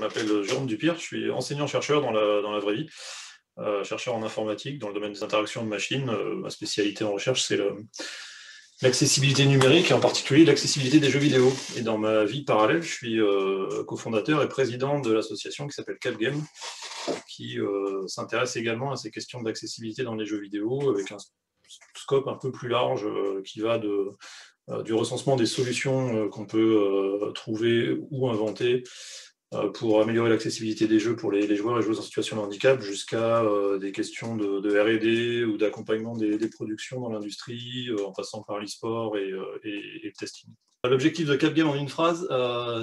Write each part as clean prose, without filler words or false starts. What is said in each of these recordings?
m'appelle Jérôme Dupire, je suis enseignant-chercheur dans la vraie vie, chercheur en informatique dans le domaine des interactions de machines. Ma spécialité en recherche, c'est l'accessibilité numérique et en particulier l'accessibilité des jeux vidéo. Et dans ma vie parallèle, je suis cofondateur et président de l'association qui s'appelle CapGame, qui s'intéresse également à ces questions d'accessibilité dans les jeux vidéo avec un scope un peu plus large qui va du recensement des solutions qu'on peut trouver ou inventer pour améliorer l'accessibilité des jeux pour les joueurs et joueuses en situation de handicap, jusqu'à des questions de R&D ou d'accompagnement des productions dans l'industrie, en passant par l'e-sport et le testing. L'objectif de CapGame en une phrase,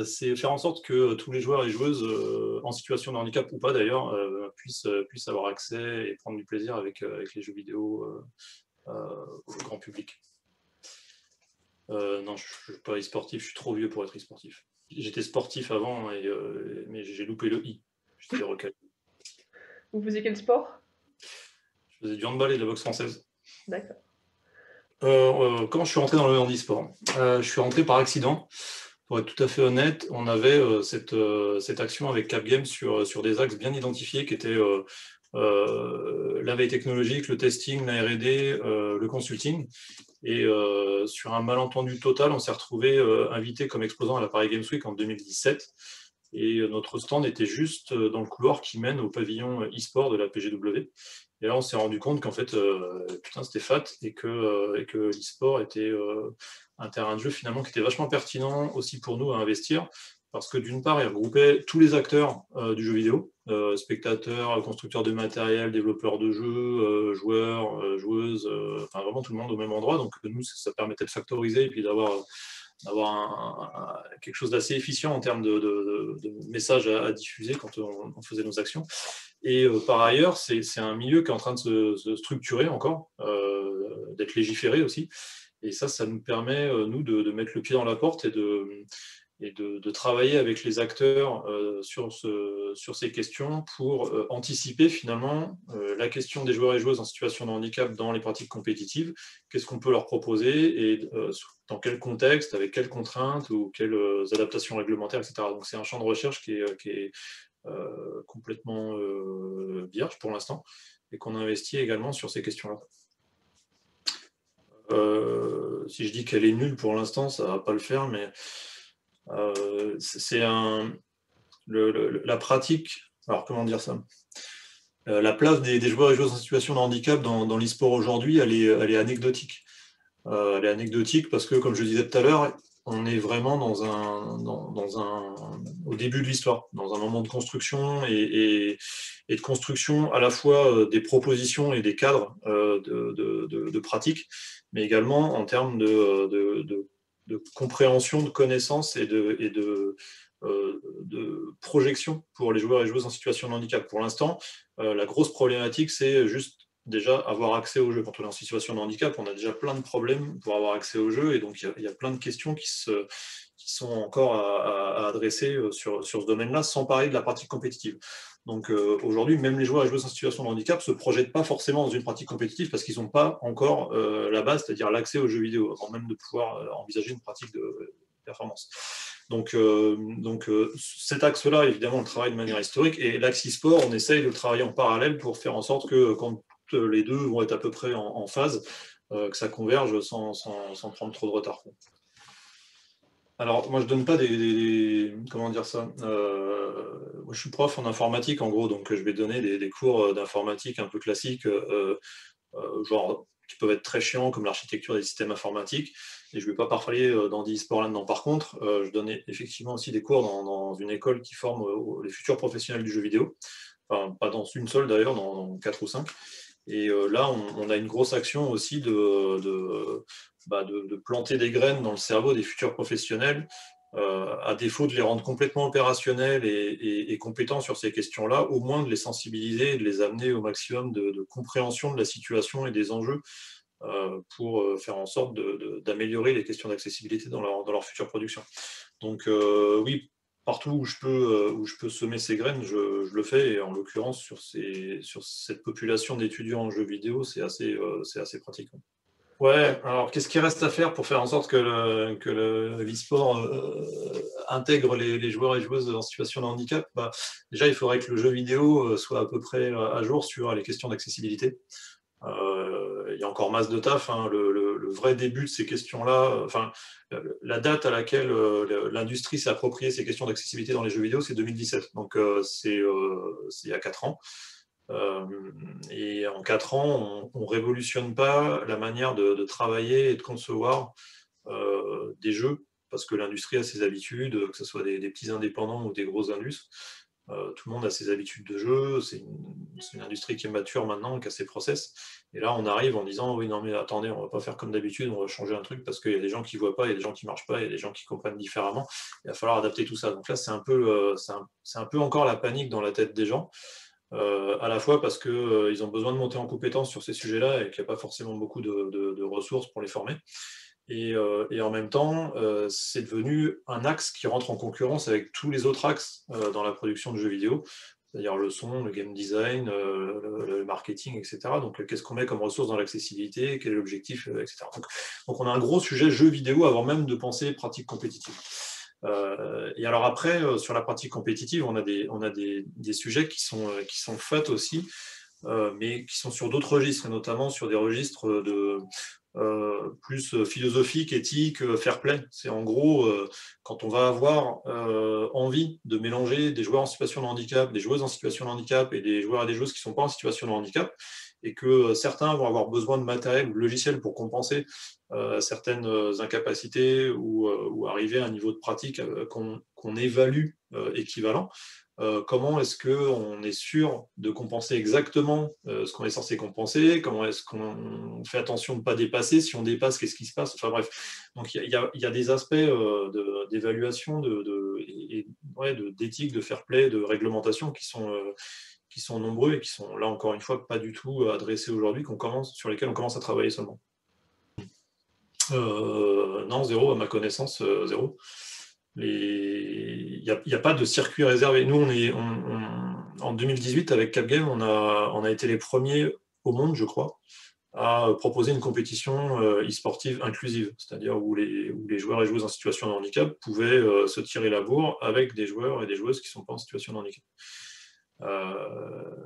c'est faire en sorte que tous les joueurs et joueuses en situation de handicap ou pas d'ailleurs puissent avoir accès et prendre du plaisir avec les jeux vidéo au grand public. Non, je ne suis pas e-sportif, je suis trop vieux pour être e-sportif. J'étais sportif avant, mais j'ai loupé le i. J'étais recalé. Vous faisiez quel sport? Je faisais du handball et de la boxe française. D'accord. Comment je suis rentré dans le handisport? Je suis rentré par accident. Pour être tout à fait honnête, on avait cette action avec CapGame sur des axes bien identifiés qui étaient la veille technologique, le testing, la R&D, le consulting. Et sur un malentendu total, on s'est retrouvé invité comme exposant à la Paris Games Week en 2017. Et notre stand était juste dans le couloir qui mène au pavillon e-sport de la PGW. Et là, on s'est rendu compte qu'en fait, putain, c'était fat et que l'e-sport était un terrain de jeu finalement qui était vachement pertinent aussi pour nous à investir. Parce que d'une part, il regroupait tous les acteurs du jeu vidéo, spectateurs, constructeurs de matériel, développeurs de jeux, joueurs, joueuses, enfin vraiment tout le monde au même endroit. Donc nous, ça permettait de factoriser et puis d'avoir quelque chose d'assez efficient en termes de messages à diffuser quand on faisait nos actions. Et par ailleurs, c'est un milieu qui est en train de se structurer encore, d'être légiféré aussi. Et ça nous permet, nous, de mettre le pied dans la porte et de travailler avec les acteurs sur ces questions pour anticiper finalement la question des joueurs et joueuses en situation de handicap dans les pratiques compétitives. Qu'est-ce qu'on peut leur proposer et dans quel contexte, avec quelles contraintes ou quelles adaptations réglementaires, etc. Donc c'est un champ de recherche qui est complètement vierge pour l'instant et qu'on investit également sur ces questions-là. Si je dis qu'elle est nulle pour l'instant, ça ne va pas le faire, mais c'est la pratique, alors comment dire ça, la place des joueurs et joueuses en situation de handicap dans l'e-sport aujourd'hui, elle est anecdotique. Elle est anecdotique parce que, comme je disais tout à l'heure, on est vraiment au début de l'histoire, dans un moment de construction et de construction à la fois des propositions et des cadres de pratiques, mais également en termes de compréhension, de connaissances et de projection pour les joueurs et joueuses en situation de handicap. Pour l'instant, la grosse problématique, c'est juste déjà avoir accès au jeu. Quand on est en situation de handicap, on a déjà plein de problèmes pour avoir accès au jeu, et donc il y a plein de questions qui sont encore à adresser sur ce domaine-là, sans parler de la pratique compétitive. Donc aujourd'hui, même les joueurs et joueuses en situation de handicap ne se projettent pas forcément dans une pratique compétitive parce qu'ils n'ont pas encore la base, c'est-à-dire l'accès aux jeux vidéo, avant même de pouvoir envisager une pratique de performance. Donc cet axe-là, évidemment, on le travaille de manière historique, et l'axe e-sport, on essaye de le travailler en parallèle pour faire en sorte que quand les deux vont être à peu près en phase, que ça converge sans prendre trop de retard. Alors, moi, je donne pas comment dire ça, moi, je suis prof en informatique, en gros, donc je vais donner des cours d'informatique un peu classiques, genre qui peuvent être très chiants, comme l'architecture des systèmes informatiques, et je ne vais pas parler d'e-sport là-dedans. Par contre, je donne effectivement aussi des cours dans une école qui forme les futurs professionnels du jeu vidéo, enfin, pas dans une seule d'ailleurs, dans 4 ou 5. Et là, on a une grosse action aussi de planter des graines dans le cerveau des futurs professionnels, à défaut de les rendre complètement opérationnels et compétents sur ces questions-là, au moins de les sensibiliser et de les amener au maximum de compréhension de la situation et des enjeux pour faire en sorte d'améliorer les questions d'accessibilité dans leur future production. Donc oui, partout où je peux semer ces graines, je le fais, et en l'occurrence sur cette population d'étudiants en jeux vidéo, c'est assez pratique. Ouais, alors qu'est-ce qui reste à faire pour faire en sorte que l'e-sport intègre les joueurs et joueuses en situation de handicap? Déjà, il faudrait que le jeu vidéo soit à peu près à jour sur les questions d'accessibilité. Il y a encore masse de taf, hein. Le vrai début de ces questions-là, enfin, la date à laquelle l'industrie s'est appropriée ces questions d'accessibilité dans les jeux vidéo, c'est 2017. Donc, c'est il y a 4 ans. Euh, et en 4 ans, on ne révolutionne pas la manière de travailler et de concevoir des jeux, parce que l'industrie a ses habitudes, que ce soit des petits indépendants ou des gros indus. Tout le monde a ses habitudes de jeu, c'est une industrie qui est mature maintenant, qui a ses process. Et là, on arrive en disant, oui, non, mais attendez, on ne va pas faire comme d'habitude, on va changer un truc parce qu'il y a des gens qui ne voient pas, il y a des gens qui ne marchent pas, il y a des gens qui comprennent différemment. Il va falloir adapter tout ça. Donc là, c'est un peu encore la panique dans la tête des gens. À la fois parce qu'ils ont besoin de monter en compétence sur ces sujets-là et qu'il n'y a pas forcément beaucoup de ressources pour les former. Et en même temps, c'est devenu un axe qui rentre en concurrence avec tous les autres axes dans la production de jeux vidéo, c'est-à-dire le son, le game design, le marketing, etc. Donc, qu'est-ce qu'on met comme ressources dans l'accessibilité, quel est l'objectif, etc. Donc, on a un gros sujet jeux vidéo avant même de penser pratique compétitive. Et alors après, sur la pratique compétitive, on a des sujets qui sont faits aussi, mais qui sont sur d'autres registres, et notamment sur des registres plus philosophiques, éthiques, fair play. C'est en gros, quand on va avoir envie de mélanger des joueurs en situation de handicap, des joueuses en situation de handicap et des joueurs et des joueuses qui ne sont pas en situation de handicap, et que certains vont avoir besoin de matériel ou de logiciel pour compenser certaines incapacités ou arriver à un niveau de pratique qu'on évalue équivalent. Comment est-ce qu'on est sûr de compenser exactement ce qu'on est censé compenser? Comment est-ce qu'on fait attention de ne pas dépasser? Si on dépasse, qu'est-ce qui se passe? Enfin bref, donc il y a des aspects d'évaluation, d'éthique, de fair play, de réglementation qui sont nombreux et qui sont là encore une fois pas du tout adressés aujourd'hui, sur lesquels on commence à travailler seulement. Non, zéro, à ma connaissance, zéro. Il n'y a pas de circuit réservé. Nous, en 2018, avec Capgame, on a été les premiers au monde, je crois, à proposer une compétition e-sportive inclusive, c'est-à-dire où les joueurs et joueuses en situation de handicap pouvaient se tirer la bourre avec des joueurs et des joueuses qui ne sont pas en situation de handicap.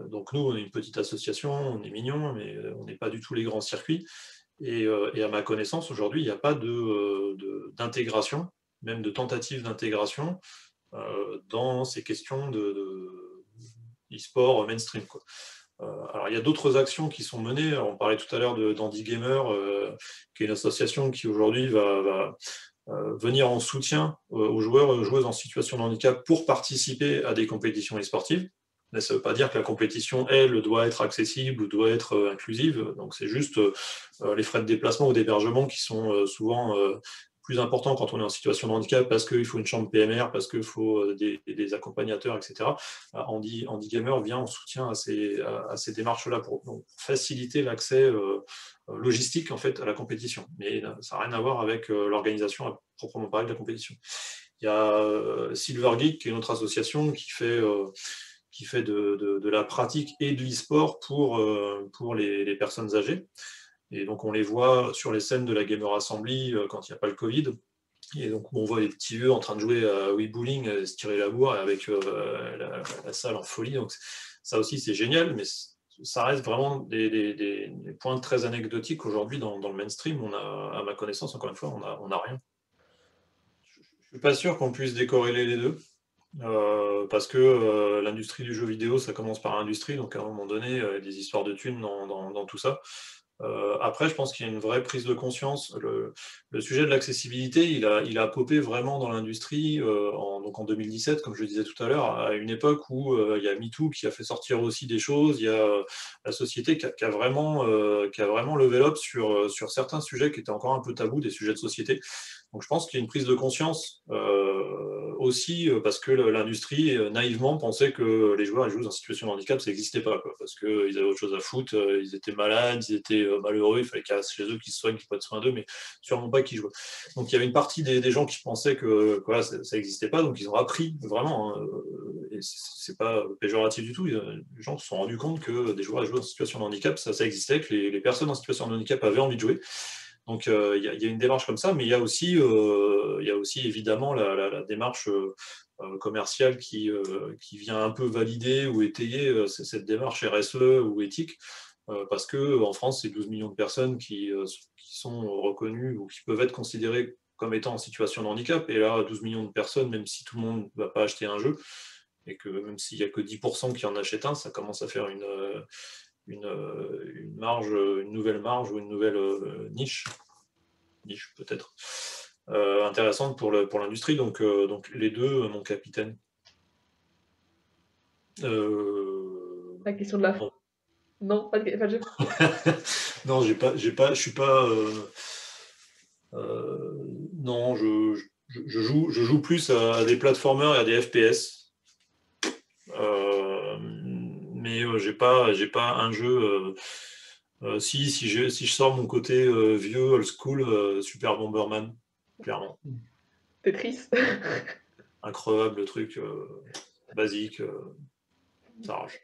Donc nous, on est une petite association, on est mignon, mais on n'est pas du tout les grands circuits. Et à ma connaissance, aujourd'hui, il n'y a pas d'intégration, même de tentative d'intégration dans ces questions de e-sport mainstream, quoi. Alors, il y a d'autres actions qui sont menées. Alors, on parlait tout à l'heure d'Andy Gamer, qui est une association qui aujourd'hui va venir en soutien aux joueurs et aux joueuses en situation de handicap pour participer à des compétitions e-sportives. Mais ça ne veut pas dire que la compétition, elle, doit être accessible ou doit être inclusive. Donc, c'est juste les frais de déplacement ou d'hébergement qui sont souvent plus importants quand on est en situation de handicap parce qu'il faut une chambre PMR, parce qu'il faut des accompagnateurs, etc. Andy Gamer vient en soutien à ces démarches-là pour faciliter l'accès logistique en fait, à la compétition. Mais ça n'a rien à voir avec l'organisation à proprement parler de la compétition. Il y a Silver Geek, qui est une autre association qui fait de la pratique et de l'e-sport pour les personnes âgées. Et donc, on les voit sur les scènes de la Gamer Assembly quand il n'y a pas le Covid. Et donc, on voit les petits vieux en train de jouer à Wii Bowling, se tirer la bourre avec la salle en folie. Donc, ça aussi, c'est génial, mais ça reste vraiment des points très anecdotiques aujourd'hui dans le mainstream. À ma connaissance, encore une fois, on a rien. Je ne suis pas sûr qu'on puisse décorréler les deux. Parce que l'industrie du jeu vidéo, ça commence par l'industrie, donc à un moment donné, il y a des histoires de thunes dans tout ça. Après, je pense qu'il y a une vraie prise de conscience. Le sujet de l'accessibilité, il a popé vraiment dans l'industrie donc en 2017, comme je le disais tout à l'heure, à une époque où il y a MeToo qui a fait sortir aussi des choses, il y a la société qui a vraiment levé up sur certains sujets qui étaient encore un peu tabous, des sujets de société. Donc je pense qu'il y a une prise de conscience aussi parce que l'industrie naïvement pensait que les joueurs et les joueuses en situation de handicap, ça n'existait pas, quoi, parce qu'ils avaient autre chose à foutre, ils étaient malades, ils étaient malheureux, il fallait qu'il y ait chez eux qu'ils se soignent, qu'ils prennent soin d'eux, mais sûrement pas qu'ils jouent. Donc il y avait une partie des gens qui pensaient que quoi, ça n'existait pas, donc ils ont appris vraiment, hein, et c'est pas péjoratif du tout, les gens se sont rendus compte que des joueurs et joueuses en situation de handicap, ça existait, que les personnes en situation de handicap avaient envie de jouer. Donc, il y a une démarche comme ça, mais il y a aussi évidemment la démarche commerciale qui vient un peu valider ou étayer cette démarche RSE ou éthique, parce qu'en France, c'est 12 millions de personnes qui sont reconnues ou qui peuvent être considérées comme étant en situation de handicap. Et là, 12 millions de personnes, même si tout le monde ne va pas acheter un jeu, et que même s'il n'y a que 10% qui en achètent un, ça commence à faire une marge, une nouvelle marge ou une nouvelle niche peut-être, intéressante pour l'industrie. Donc les deux, mon capitaine. La question de la fin. Non. Non, pas de jeu. Non, je suis pas. Non, je joue plus à des platformers et à des FPS. Mais j'ai pas un jeu. Si je sors mon côté vieux, old school, Super Bomberman, clairement. Tetris. Increvable le truc, basique, ça arrache.